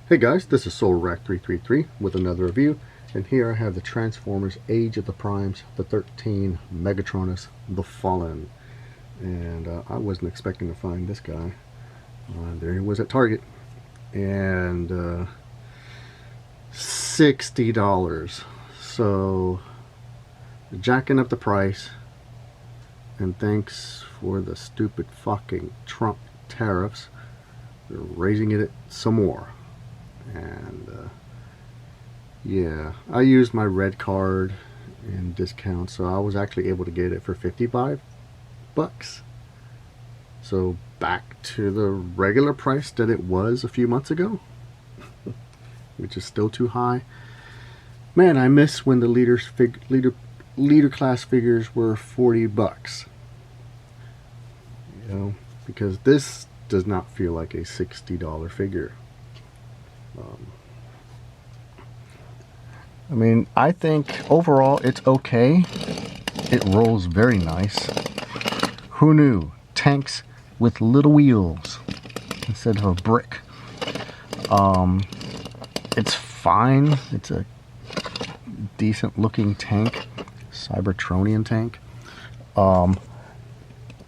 Hey guys, this is SolarRack333 with another review, and here I have the Transformers Age of the Primes, the Thriteen Megatronus, the Fallen. And I wasn't expecting to find this guy. There he was at Target, and $60. So jacking up the price, and thanks for the stupid fucking Trump tariffs, they're raising it some more. And yeah, I used my red card and discount, so I was actually able to get it for 55 bucks. So back to the regular price that it was a few months ago, which is still too high. Man, I miss when the leader class figures were 40 bucks. You know, because this does not feel like a $60 figure. I mean, I think overall it's okay. It rolls very nice. Who knew? Tanks with little wheels instead of a brick. It's fine. It's a decent looking tank. Cybertronian tank.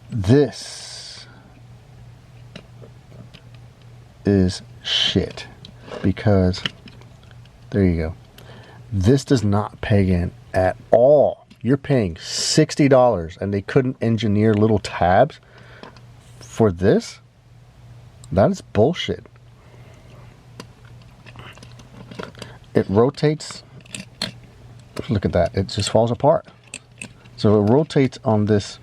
This is shit. Because, there you go. This does not peg in at all. You're paying $60 and they couldn't engineer little tabs for this? That is bullshit. It rotates. Look at that. It just falls apart. So it rotates on this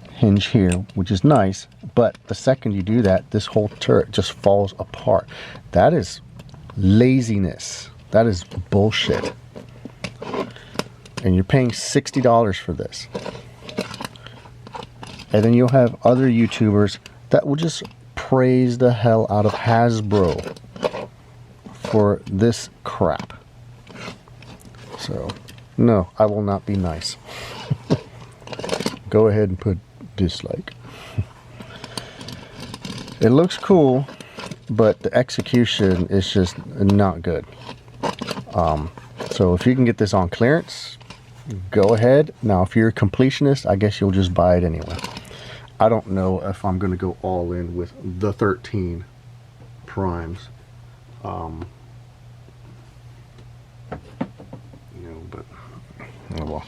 hinge here, which is nice, but the second you do that, this whole turret just falls apart. That is laziness. That is bullshit. And you're paying $60 for this. And then you'll have other YouTubers that will just praise the hell out of Hasbro for this crap. So, no, I will not be nice. Go ahead and put dislike. It looks cool, but the execution is just not good. So if you can get this on clearance, go ahead. Now if you're a completionist, I guess you'll just buy it anyway. I don't know if I'm going to go all in with the 13 primes. You know, but oh well.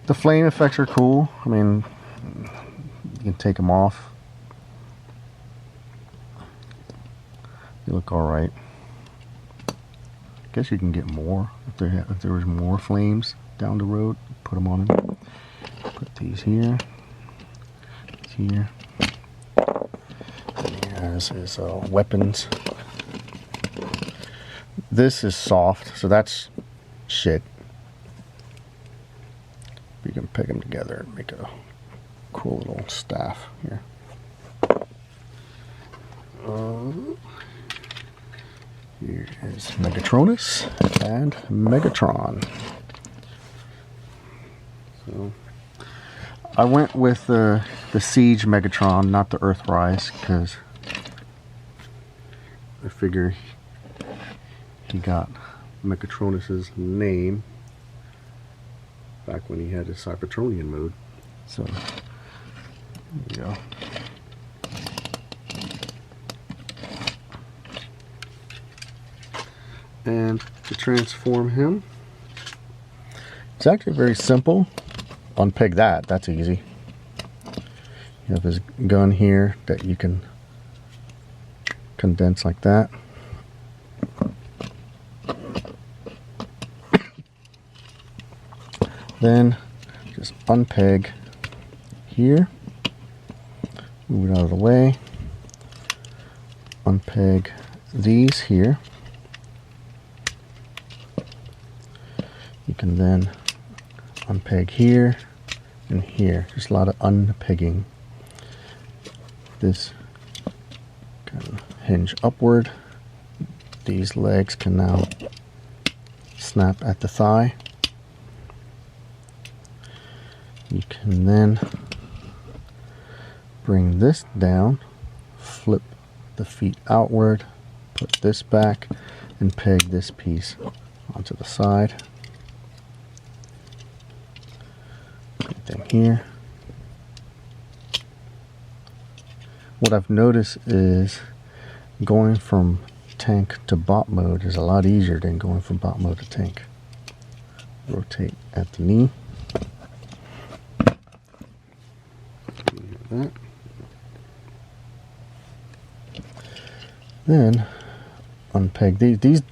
The flame effects are cool. I mean, you can take them off. They look all right. Guess you can get more if there was more flames down the road. Put them on them. Put these here. Here. And he has his weapons. This is soft, so that's shit. You can peg them together and make a cool little staff here. Here is Megatronus and Megatron. So I went with the Siege Megatron, not the Earthrise, because I figure he got Megatronus's name back when he had his Cybertronian mode. So there you go. And to transform him, it's actually very simple. Unpeg that, that's easy. You have his gun here that you can condense like that. Then just unpeg here, move it out of the way, unpeg these here. You can then unpeg here and here. Just a lot of unpegging. This can hinge upward. These legs can now snap at the thigh. You can then bring this down, flip the feet outward, put this back and peg this piece onto the side. Same thing here. What I've noticed is going from tank to bot mode is a lot easier than going from bot mode to tank. Rotate at the knee. That. Then unpeg these.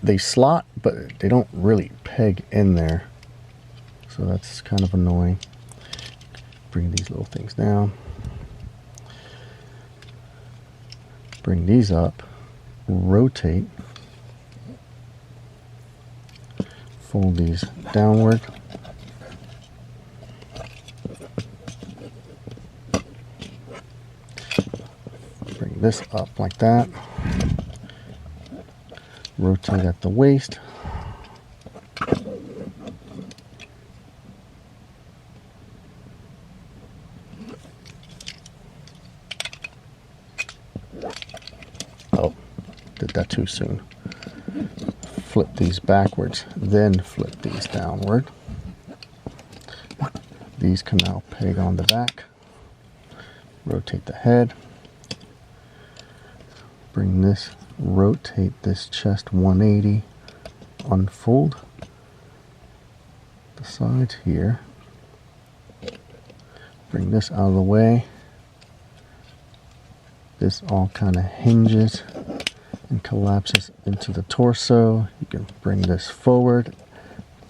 They slot, but they don't really peg in there, so that's kind of annoying. Bring these little things down. Bring these up. Rotate. Fold these downward. Bring this up like that. Rotate at the waist. Oh, did that too soon. Flip these backwards, then flip these downward. These can now peg on the back. Rotate the head. Bring this, rotate this chest 180. Unfold the sides here. Bring this out of the way. This all kind of hinges and collapses into the torso. You can bring this forward,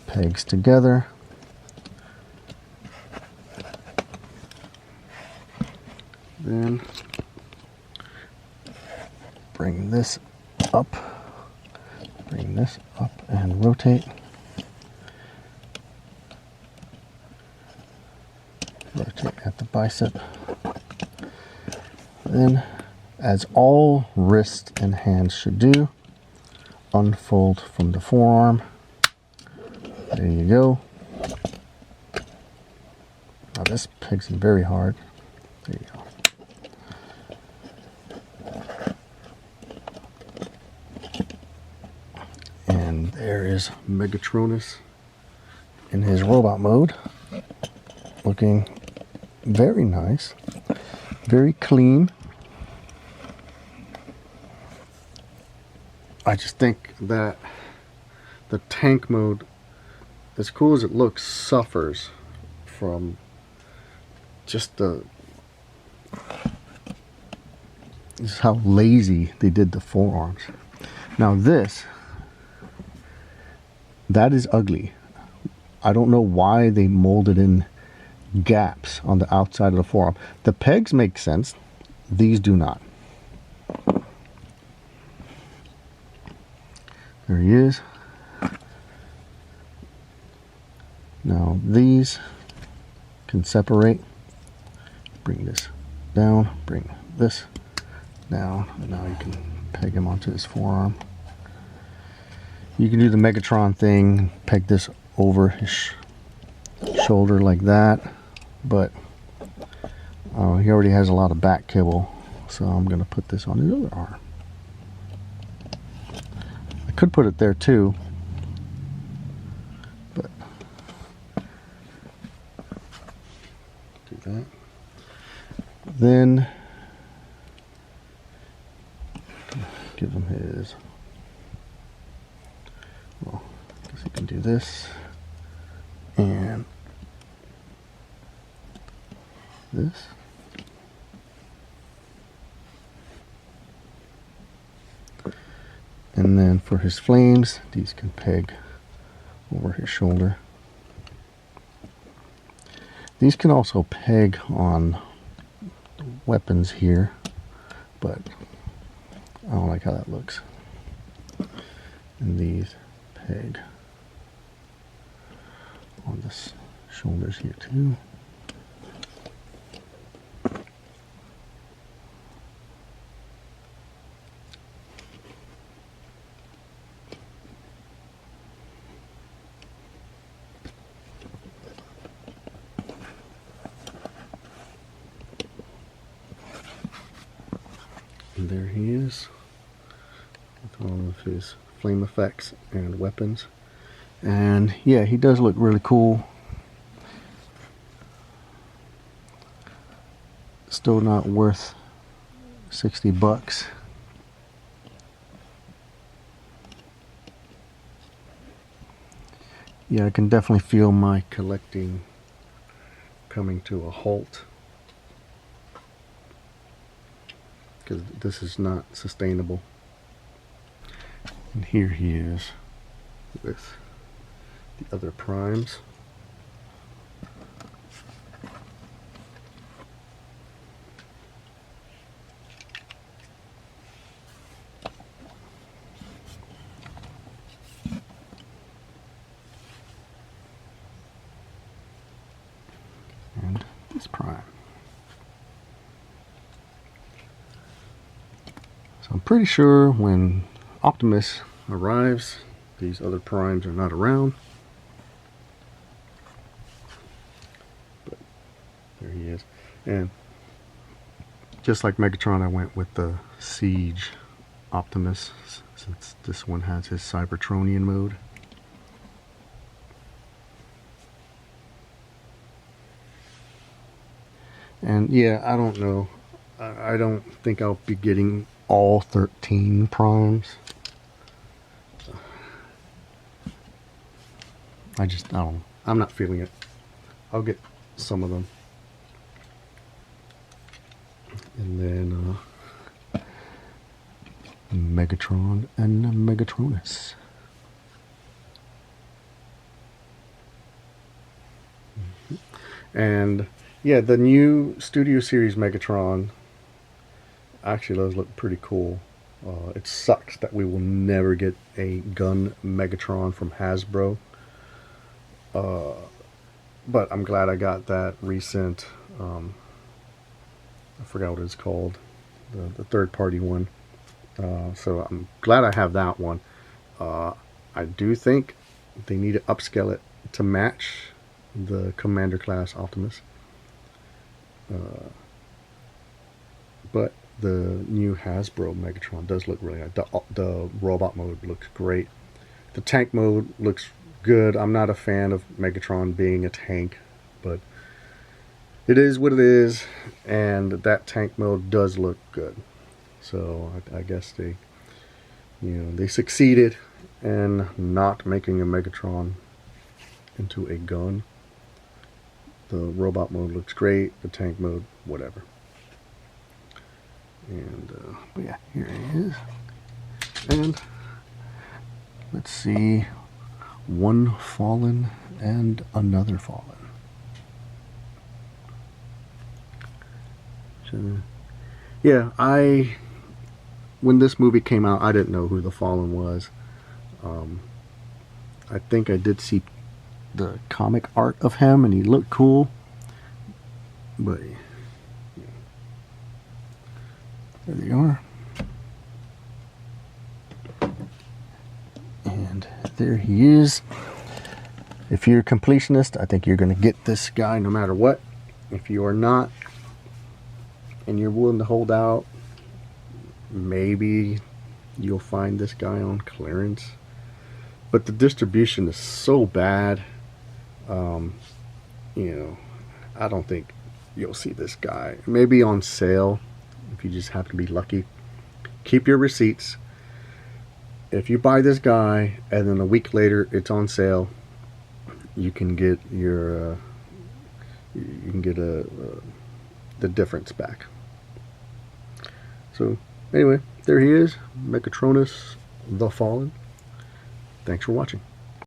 pegs together. Then bring this up and rotate. Rotate at the bicep. Then, as all wrists and hands should do, unfold from the forearm. There you go. Now this pegs in very hard. There you go. And there is Megatronus in his robot mode, looking very nice, very clean. I just think that the tank mode, as cool as it looks, suffers from just just how lazy they did the forearms. Now this, that is ugly. I don't know why they molded in gaps on the outside of the forearm. The pegs make sense. These do not. There he is. Now these can separate. Bring this down, bring this down, and now you can peg him onto his forearm. You can do the Megatron thing, peg this over his shoulder like that, but he already has a lot of back kibble, so I'm going to put this on his other arm. I could put it there too, but do that. Then give him his, well, I guess he can do this and this. And then for his flames, these can peg over his shoulder. These can also peg on weapons here, but I don't like how that looks. And these peg on the shoulders here too. And there he is. with all of his flame effects and weapons. And yeah, he does look really cool. Still not worth $60. Yeah, I can definitely feel my collecting coming to a halt, because this is not sustainable. And here he is with the other primes. And this prime. So I'm pretty sure when Optimus arrives, these other primes are not around. But there he is. And just like Megatron, I went with the Siege Optimus, since this one has his Cybertronian mode. And yeah, I don't know. I don't think I'll be getting all 13 primes. I don't know. I'm not feeling it. I'll get some of them. And then Megatron and Megatronus. And yeah, the new Studio Series Megatron actually does look pretty cool. It sucks that we will never get a gun Megatron from Hasbro. But I'm glad I got that recent, I forgot what it's called, the third-party one. So I'm glad I have that one. I do think they need to upscale it to match the Commander class Optimus. But the new Hasbro Megatron does look really good. The robot mode looks great. The tank mode looks good. I'm not a fan of Megatron being a tank, but it is what it is, and that tank mode does look good. So I guess they succeeded in not making a Megatron into a gun. The robot mode looks great. The tank mode, whatever. And but yeah, here he is. And let's see, one fallen and another fallen. So, yeah, when this movie came out, I didn't know who the Fallen was. I think I did see the comic art of him, and he looked cool. But yeah. There they are. And there he is. If you're a completionist, I think you're going to get this guy no matter what. If you are not, and you're willing to hold out, maybe you'll find this guy on clearance. But the distribution is so bad, I don't think you'll see this guy. Maybe on sale, if you just happen to be lucky. Keep your receipts. If you buy this guy and then a week later it's on sale, you can get your the difference back. So anyway, there he is, Megatronus the Fallen. Thanks for watching.